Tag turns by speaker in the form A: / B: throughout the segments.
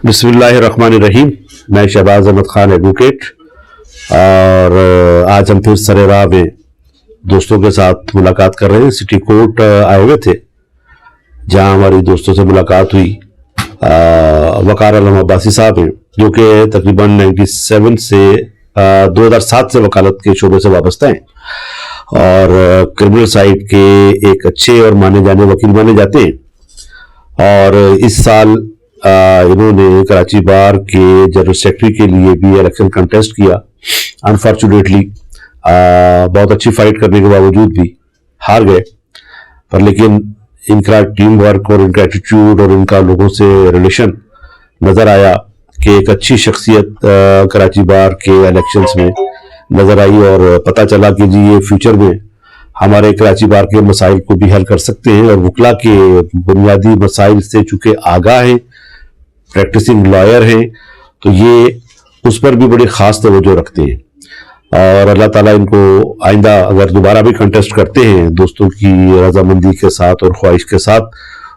A: बिस्मिल्लाहिर्रहमानिर्रहीम। मैं शहबाज अहमद खान एडवोकेट, और आज हम फिर सरेराह में दोस्तों के साथ मुलाकात कर रहे हैं। सिटी कोर्ट आए हुए थे, जहां हमारी दोस्तों से मुलाकात हुई। वकार आलम अब्बासी साहब हैं, जो कि तकरीबन 97 से 2007 से वकालत के शोबे से वाबस्ता हैं और क्रिमिनल साइड के एक अच्छे और माने जाने वकील माने जाते हैं। और इस साल इन्होंने कराची बार के जनरल सेक्रेटरी के लिए भी इलेक्शन कंटेस्ट किया। अनफॉर्चुनेटली बहुत अच्छी फाइट करने के बावजूद भी हार गए, पर लेकिन इनका टीम वर्क और इनका एटीट्यूड और इनका लोगों से रिलेशन नजर आया कि एक अच्छी शख्सियत कराची बार के इलेक्शंस में नजर आई। और पता चला कि जी ये फ्यूचर में हमारे कराची बार के मसाइल को भी हल कर सकते हैं, और वकला के बुनियादी मसाइल से चूंकि आगाह हैं, प्रैक्टिसिंग लॉयर हैं, तो ये उस पर भी बड़ी खास तवज्जो रखते हैं। और अल्लाह ताला इनको आइंदा अगर दोबारा भी कंटेस्ट करते हैं दोस्तों की रजामंदी के साथ और ख्वाहिश के साथ,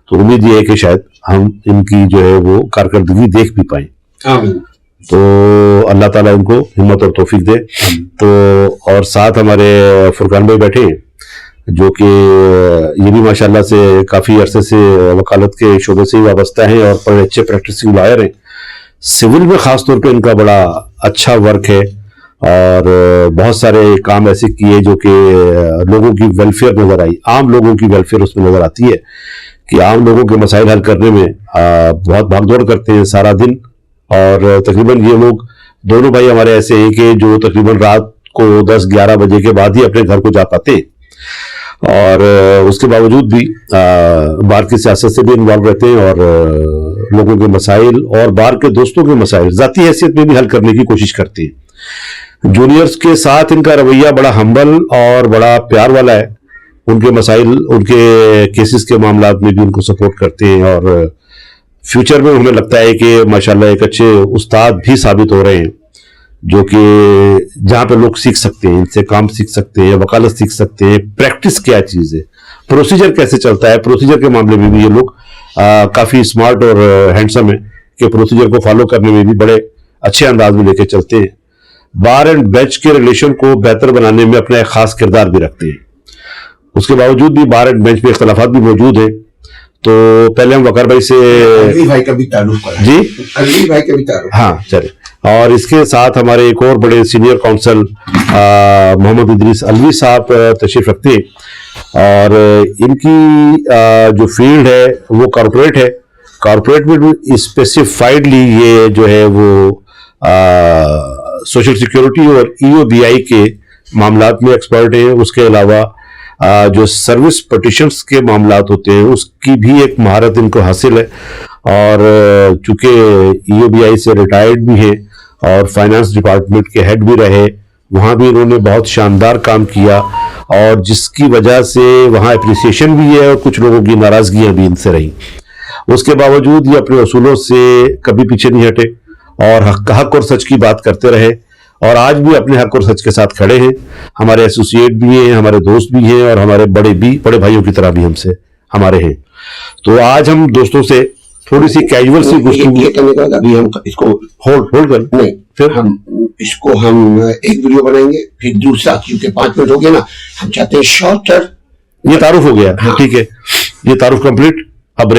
A: तो उम्मीद ये है कि शायद हम इनकी जो है वो कारकर्दगी देख भी पाएं। तो अल्लाह ताला इनको हिम्मत और तौफीक दे। तो और साथ हमारे फुरकान भाई बैठे हैं, जो कि ये भी माशाल्लाह से काफ़ी अरसे से वकालत के शोबे से ही वाबस्ता है और बड़े अच्छे प्रैक्टिसिंग लॉयर हैं। सिविल में ख़ास तौर पे इनका बड़ा अच्छा वर्क है, और बहुत सारे काम ऐसे किए जो कि लोगों की वेलफेयर नज़र आई, आम लोगों की वेलफेयर उसमें नज़र आती है कि आम लोगों के मसाइल हल करने में बहुत भागदौड़ करते हैं सारा दिन। और तकरीबन ये लोग दोनों भाई हमारे ऐसे हैं कि जो तकरीबन रात को 10-11 बजे के बाद ही अपने घर को जा पाते हैं, और उसके बावजूद भी बार की सियासत से भी इन्वॉल्व रहते हैं और लोगों के मसाइल और बार के दोस्तों के मसाइल ज़ाती हैसियत में भी हल करने की कोशिश करते हैं। जूनियर्स के साथ इनका रवैया बड़ा हम्बल और बड़ा प्यार वाला है। उनके मसाइल, उनके केसेस के मामला में भी उनको सपोर्ट करते हैं, और फ्यूचर में हमें लगता है कि माशाल्लाह एक अच्छे उस्ताद भी साबित हो रहे हैं, जो कि जहाँ पे लोग सीख सकते हैं, इनसे काम सीख सकते हैं, वकालत सीख सकते हैं, प्रैक्टिस क्या चीज़ है, प्रोसीजर कैसे चलता है। प्रोसीजर के मामले में भी ये लोग काफ़ी स्मार्ट और हैंडसम है कि प्रोसीजर को फॉलो करने में भी बड़े अच्छे अंदाज में लेके चलते हैं। बार एंड बेंच के रिलेशन को बेहतर बनाने में अपना एक खास किरदार भी रखते हैं। उसके बावजूद भी बार एंड बेंच में इख्तलाफात भी मौजूद हैं। तो पहले हम वकार भाई से
B: भाई का भी तारुफ
A: जी
B: भाई का भी तारुफ,
A: हाँ चले। और इसके साथ हमारे एक और बड़े सीनियर काउंसल मोहम्मद इदरीस अलवी साहब तशरीफ रखते हैं, और इनकी जो फील्ड है वो कॉर्पोरेट है। कॉर्पोरेट में भी स्पेसिफाइडली ये जो है वो सोशल सिक्योरिटी और EOBI के मामलात में एक्सपर्ट है। उसके अलावा जो सर्विस पटिशन्स के मामलात होते हैं उसकी भी एक महारत इनको हासिल है, और चूंकि EOBI से रिटायर्ड भी है और फाइनेंस डिपार्टमेंट के हेड भी रहे, वहाँ भी इन्होंने बहुत शानदार काम किया, और जिसकी वजह से वहाँ अप्रिसिएशन भी है और कुछ लोगों की नाराजगियाँ भी इनसे रही। उसके बावजूद ये अपने असूलों से कभी पीछे नहीं हटे और हक और सच की बात करते रहे, और आज भी अपने हक और सच के साथ खड़े हैं। हमारे एसोसिएट भी हैं, हमारे दोस्त भी हैं, और हमारे बड़े भाइयों की तरह भी हमसे हमारे हैं। तो आज हम दोस्तों से थोड़ी सी कैजुअल सी गुफ्तगू
B: ये करने के बाद अभी हम इसको
A: होल्ड कर
B: नहीं,
A: फिर
B: हम एक वीडियो बनाएंगे, फिर दूसरा, क्योंकि 5 मिनट हो गया ना, हम चाहते हैं शॉर्टर।
A: ये तारुफ हो गया,
B: हाँ।
A: ठीक है, ये तारुफ कंप्लीट।